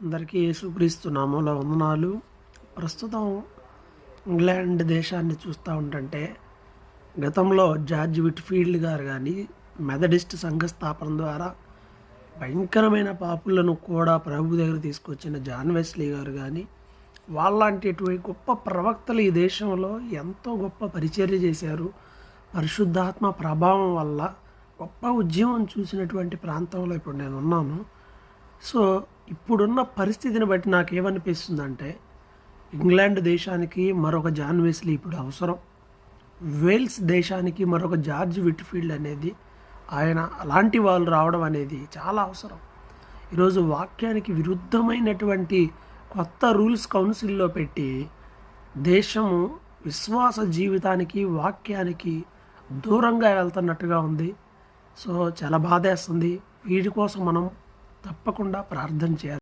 అందరికీ యేసుక్రీస్తు నామంలో వందనాలు. ప్రస్తుతం ఇంగ్లాండ్ దేశాన్ని చూస్తూ ఉంటుంటే గతంలో జార్జ్ విట్ఫీల్డ్ గారు కానీ మెథడిస్ట్ సంఘ స్థాపన ద్వారా భయంకరమైన పాపులను కూడా ప్రభు దగ్గర తీసుకొచ్చిన జాన్ వెస్లీ గారు కానీ వాళ్ళంటి గొప్ప ప్రవక్తలు ఈ దేశంలో ఎంతో గొప్ప పరిచర్య చేశారు. పరిశుద్ధాత్మ ప్రభావం వల్ల గొప్ప ఉద్యమం చూసినటువంటి ప్రాంతంలో ఇప్పుడు నేను ఉన్నాను. సో ఇప్పుడున్న పరిస్థితిని బట్టి నాకేమనిపిస్తుందంటే ఇంగ్లాండ్ దేశానికి మరొక జాన్ వెస్లీ ఇప్పుడు అవసరం. వేల్స్ దేశానికి మరొక జార్జ్ విట్ఫీల్డ్ అనేది ఆయన అలాంటి వాళ్ళు రావడం అనేది చాలా అవసరం. ఈరోజు వాక్యానికి విరుద్ధమైనటువంటి కొత్త రూల్స్ కౌన్సిల్లో పెట్టి దేశము విశ్వాస జీవితానికి వాక్యానికి దూరంగా వెళ్తున్నట్టుగా ఉంది. సో చాలా బాధేస్తుంది. వీటి కోసం మనం తప్పకుండా ప్రార్థన చేయాలి.